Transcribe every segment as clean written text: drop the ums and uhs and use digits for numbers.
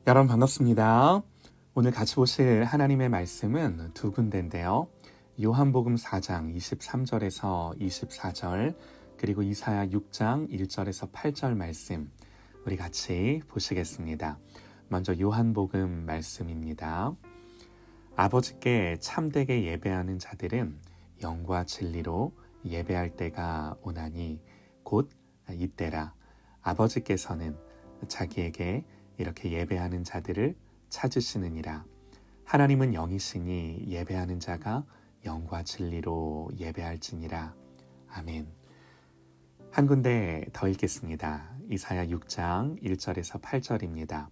여러분 반갑습니다. 오늘 같이 보실 하나님의 말씀은 두 군데인데요. 요한복음 4장 23절에서 24절 그리고 이사야 6장 1절에서 8절 말씀 우리 같이 보시겠습니다. 먼저 요한복음 말씀입니다. 아버지께 참되게 예배하는 자들은 영과 진리로 예배할 때가 오나니 곧 이때라. 아버지께서는 자기에게 이렇게 예배하는 자들을 찾으시느니라. 하나님은 영이시니 예배하는 자가 영과 진리로 예배할지니라. 아멘. 한 군데 더 읽겠습니다. 이사야 6장 1절에서 8절입니다.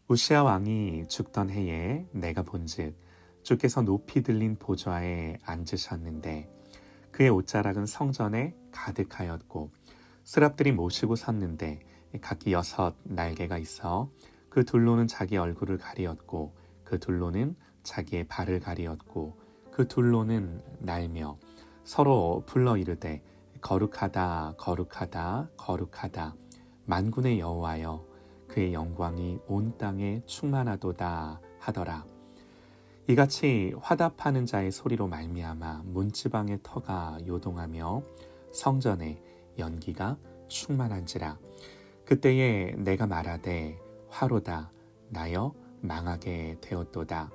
우시야 왕이 죽던 해에 내가 본즉 주께서 높이 들린 보좌에 앉으셨는데 그의 옷자락은 성전에 가득하였고 스랍들이 모시고 섰는데 각기 6 날개가 있어 그 둘로는 자기 얼굴을 가리었고 그 둘로는 자기의 발을 가리었고 그 둘로는 날며 서로 불러 이르되 거룩하다 거룩하다 거룩하다 만군의 여호와여 그의 영광이 온 땅에 충만하도다 하더라. 이같이 화답하는 자의 소리로 말미암아 문지방의 터가 요동하며 성전에 연기가 충만한지라. 그때에 내가 말하되 화로다 나여 망하게 되었도다.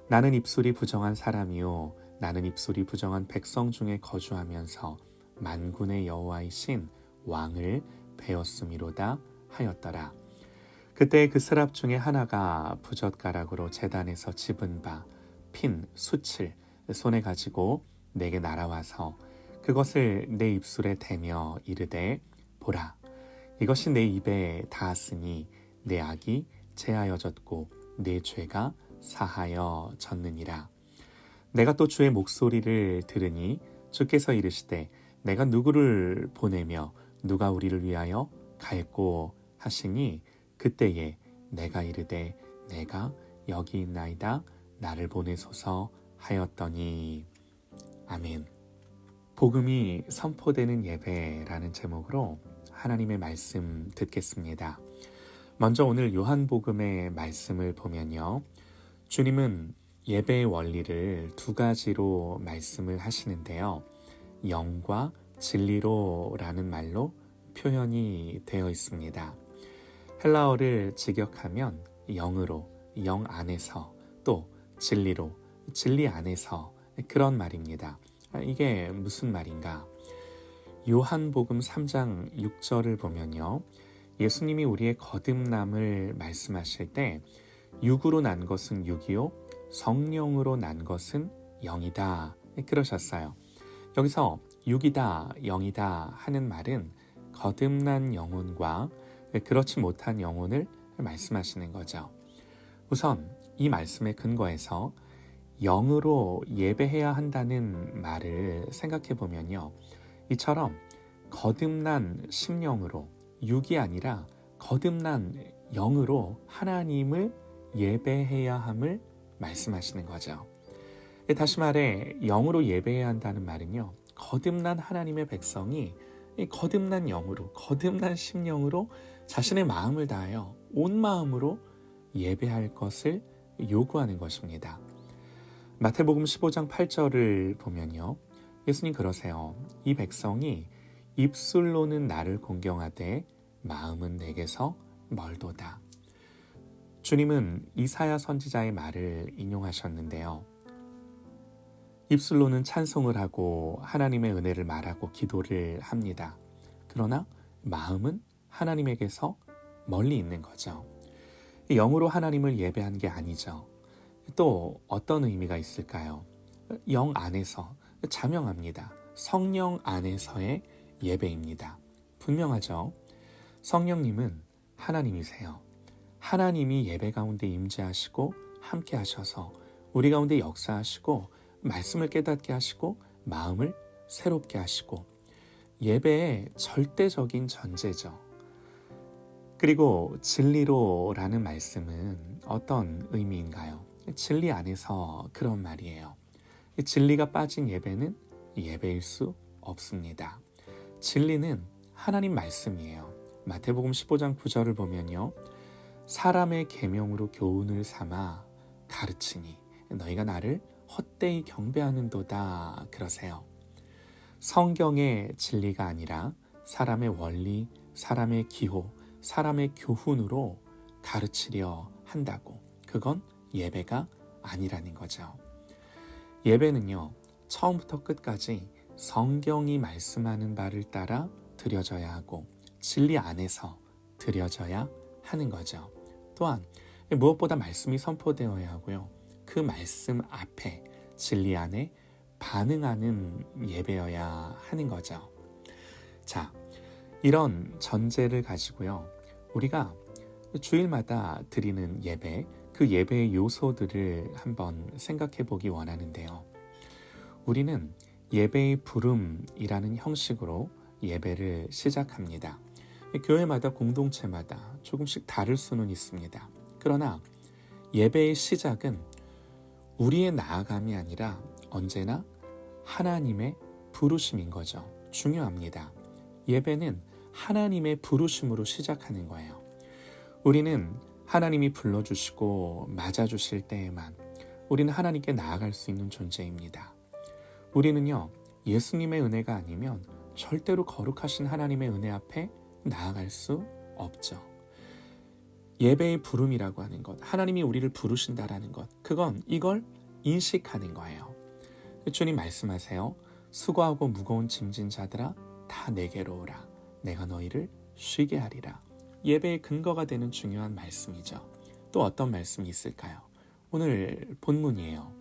나는 입술이 부정한 사람이요 나는 입술이 부정한 백성 중에 거주하면서 만군의 여호와이신 왕을 배웠음이로다 하였더라. 그때 그 스랍 중에 하나가 부젓가락으로 제단에서 집은 바 핀 숯을 손에 가지고 내게 날아와서 그것을 내 입술에 대며 이르되 보라 이것이 내 입에 닿았으니 내 악이 제하여졌고 내 죄가 사하여졌느니라. 내가 또 주의 목소리를 들으니 주께서 이르시되 내가 누구를 보내며 누가 우리를 위하여 갈꼬 하시니 그때에 내가 이르되 내가 여기 있나이다 나를 보내소서 하였더니. 아멘. 복음이 선포되는 예배라는 제목으로 하나님의 말씀 듣겠습니다. 먼저 오늘 요한복음의 말씀을 보면요. 주님은 예배의 원리를 2가지로 말씀을 하시는데요. 영과 진리로 라는 말로 표현이 되어 있습니다. 헬라어를 직역하면 영으로, 영 안에서, 또 진리로, 진리 안에서 그런 말입니다. 이게 무슨 말인가? 요한복음 3장 6절을 보면요. 예수님이 우리의 거듭남을 말씀하실 때 육으로 난 것은 육이요 성령으로 난 것은 영이다 그러셨어요. 여기서 육이다 영이다 하는 말은 거듭난 영혼과 그렇지 못한 영혼을 말씀하시는 거죠. 우선 이 말씀의 근거에서 영으로 예배해야 한다는 말을 생각해 보면요. 이처럼 거듭난 심령으로 육이 아니라 거듭난 영으로 하나님을 예배해야 함을 말씀하시는 거죠. 다시 말해 영으로 예배해야 한다는 말은요. 거듭난 하나님의 백성이 이 거듭난 영으로 거듭난 심령으로 자신의 마음을 다하여 온 마음으로 예배할 것을 요구하는 것입니다. 마태복음 15장 8절을 보면요. 예수님 그러세요. 이 백성이 입술로는 나를 공경하되 마음은 내게서 멀도다. 주님은 이사야 선지자의 말을 인용하셨는데요. 입술로는 찬송을 하고 하나님의 은혜를 말하고 기도를 합니다. 그러나 마음은 하나님에게서 멀리 있는 거죠. 영으로 하나님을 예배한 게 아니죠. 또 어떤 의미가 있을까요? 영 안에서 자명합니다. 성령 안에서의 예배입니다. 분명하죠. 성령님은 하나님이세요. 하나님이 예배 가운데 임재하시고 함께 하셔서 우리 가운데 역사하시고 말씀을 깨닫게 하시고 마음을 새롭게 하시고 예배의 절대적인 전제죠. 그리고 진리로라는 말씀은 어떤 의미인가요? 진리 안에서 그런 말이에요. 진리가 빠진 예배는 예배일 수 없습니다. 진리는 하나님 말씀이에요. 마태복음 15장 9절을 보면요. 사람의 계명으로 교훈을 삼아 가르치니 너희가 나를 헛되이 경배하는도다 그러세요. 성경의 진리가 아니라 사람의 원리, 사람의 기호, 사람의 교훈으로 가르치려 한다고. 그건 예배가 아니라는 거죠. 예배는요, 처음부터 끝까지 성경이 말씀하는 바를 따라 드려져야 하고 진리 안에서 드려져야 하는 거죠. 또한 무엇보다 말씀이 선포되어야 하고요. 그 말씀 앞에 진리 안에 반응하는 예배여야 하는 거죠. 자, 이런 전제를 가지고요. 우리가 주일마다 드리는 예배, 그 예배의 요소들을 한번 생각해 보기 원하는데요. 우리는 예배의 부름이라는 형식으로 예배를 시작합니다. 교회마다 공동체마다 조금씩 다를 수는 있습니다. 그러나 예배의 시작은 우리의 나아감이 아니라 언제나 하나님의 부르심인 거죠. 중요합니다. 예배는 하나님의 부르심으로 시작하는 거예요. 우리는 하나님이 불러주시고 맞아주실 때에만 우리는 하나님께 나아갈 수 있는 존재입니다. 우리는요, 예수님의 은혜가 아니면 절대로 거룩하신 하나님의 은혜 앞에 나아갈 수 없죠. 예배의 부름이라고 하는 것, 하나님이 우리를 부르신다라는 것, 그건 이걸 인식하는 거예요. 주님 말씀하세요. 수고하고 무거운 짐진 자들아 다 내게로 오라. 내가 너희를 쉬게 하리라. 예배의 근거가 되는 중요한 말씀이죠. 또 어떤 말씀이 있을까요? 오늘 본문이에요.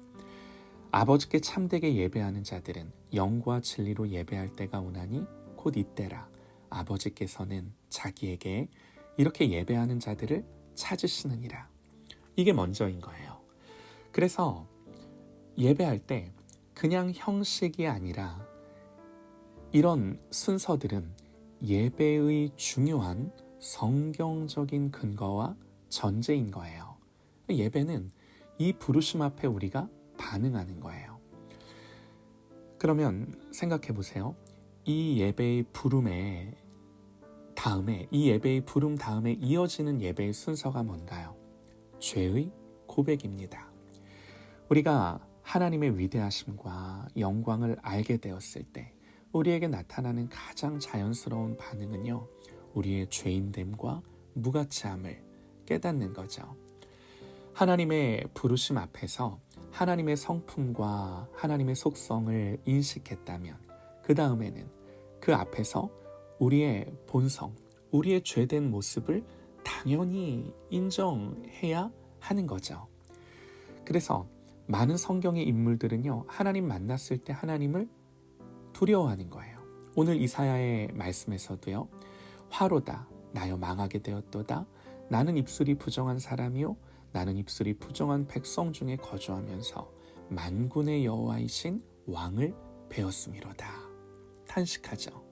아버지께 참되게 예배하는 자들은 영과 진리로 예배할 때가 오나니 곧 이때라. 아버지께서는 자기에게 이렇게 예배하는 자들을 찾으시느니라. 이게 먼저인 거예요. 그래서 예배할 때 그냥 형식이 아니라 이런 순서들은 예배의 중요한 성경적인 근거와 전제인 거예요. 예배는 이 부르심 앞에 우리가 반응하는 거예요. 그러면 생각해 보세요. 이 예배의 부름에 이 예배의 부름 다음에 이어지는 예배의 순서가 뭔가요? 죄의 고백입니다. 우리가 하나님의 위대하심과 영광을 알게 되었을 때 우리에게 나타나는 가장 자연스러운 반응은요, 우리의 죄인됨과 무가치함을 깨닫는 거죠. 하나님의 부르심 앞에서 하나님의 성품과 하나님의 속성을 인식했다면 그 다음에는 그 앞에서 우리의 본성, 우리의 죄된 모습을 당연히 인정해야 하는 거죠. 그래서 많은 성경의 인물들은요, 하나님 만났을 때 하나님을 두려워하는 거예요. 오늘 이사야의 말씀에서도요, 화로다 나여 망하게 되었도다. 나는 입술이 부정한 사람이요 나는 입술이 부정한 백성 중에 거주하면서 만군의 여호와이신 왕을 배웠음이로다. 탄식하죠.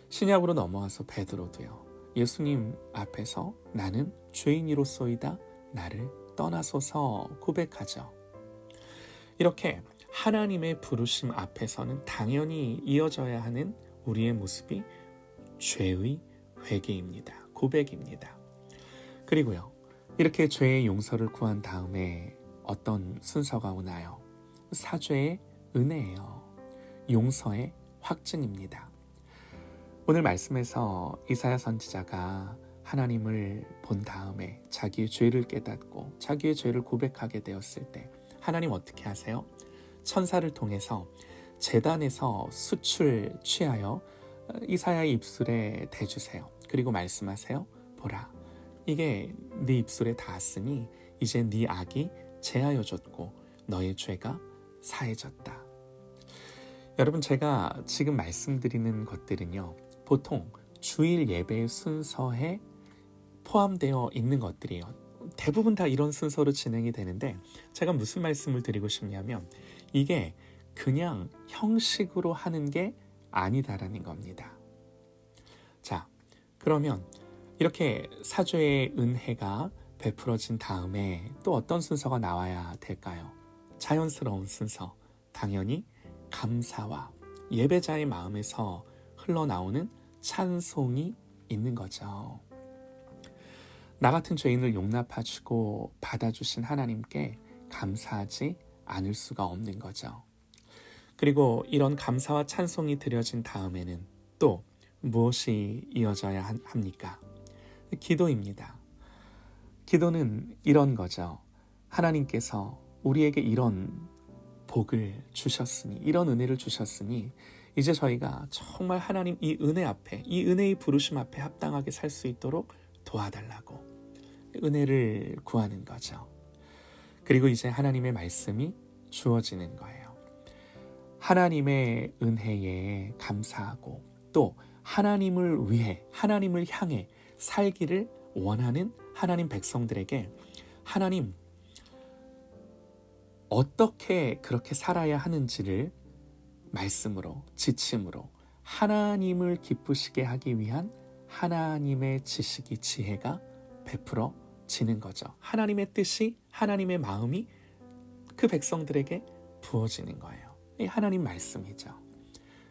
신약으로 넘어와서 베드로도요, 예수님 앞에서 나는 죄인이로소이다 나를 떠나소서 고백하죠. 이렇게 하나님의 부르심 앞에서는 당연히 이어져야 하는 우리의 모습이 죄의 회개입니다. 고백입니다. 그리고요, 이렇게 죄의 용서를 구한 다음에 어떤 순서가 오나요? 사죄의 은혜예요. 용서의 확증입니다. 오늘 말씀에서 이사야 선지자가 하나님을 본 다음에 자기의 죄를 깨닫고 자기의 죄를 고백하게 되었을 때 하나님 어떻게 하세요? 천사를 통해서 제단에서 숯을 취하여 이사야의 입술에 대주세요. 그리고 말씀하세요. 보라, 이게 네 입술에 닿았으니 이제 네 악이 제하여졌고 너의 죄가 사해졌다. 여러분, 제가 지금 말씀드리는 것들은요, 보통 주일 예배의 순서에 포함되어 있는 것들이에요. 대부분 다 이런 순서로 진행이 되는데 제가 무슨 말씀을 드리고 싶냐면 이게 그냥 형식으로 하는 게 아니다라는 겁니다. 자, 그러면 이렇게 사죄의 은혜가 베풀어진 다음에 또 어떤 순서가 나와야 될까요? 자연스러운 순서, 당연히 감사와 예배자의 마음에서 흘러나오는 찬송이 있는 거죠. 나 같은 죄인을 용납하시고 받아주신 하나님께 감사하지 않을 수가 없는 거죠. 그리고 이런 감사와 찬송이 드려진 다음에는 또 무엇이 이어져야 합니까? 기도입니다. 기도는 이런 거죠. 하나님께서 우리에게 이런 복을 주셨으니, 이런 은혜를 주셨으니 이제 저희가 정말 하나님 이 은혜 앞에, 이 은혜의 부르심 앞에 합당하게 살 수 있도록 도와달라고 은혜를 구하는 거죠. 그리고 이제 하나님의 말씀이 주어지는 거예요. 하나님의 은혜에 감사하고 또 하나님을 위해, 하나님을 향해 살기를 원하는 하나님 백성들에게 하나님 어떻게 그렇게 살아야 하는지를 말씀으로, 지침으로 하나님을 기쁘시게 하기 위한 하나님의 지식이, 지혜가 베풀어지는 거죠. 하나님의 뜻이, 하나님의 마음이 그 백성들에게 부어지는 거예요. 이 하나님 말씀이죠.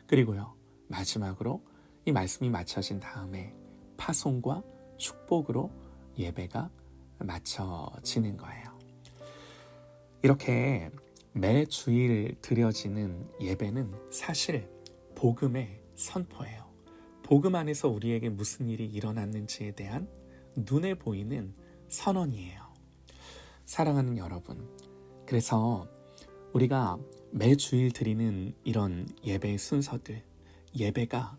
그리고요, 마지막으로 이 말씀이 마쳐진 다음에 파송과 축복으로 예배가 마쳐지는 거예요. 이렇게 매 주일 드려지는 예배는 사실 복음의 선포예요. 복음 안에서 우리에게 무슨 일이 일어났는지에 대한 눈에 보이는 선언이에요. 사랑하는 여러분, 그래서 우리가 매 주일 드리는 이런 예배의 순서들, 예배가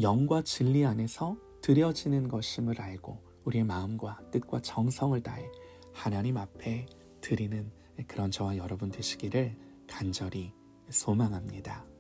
영과 진리 안에서 드려지는 것임을 알고 우리의 마음과 뜻과 정성을 다해 하나님 앞에 드리는 그런 저와 여러분 되시기를 간절히 소망합니다.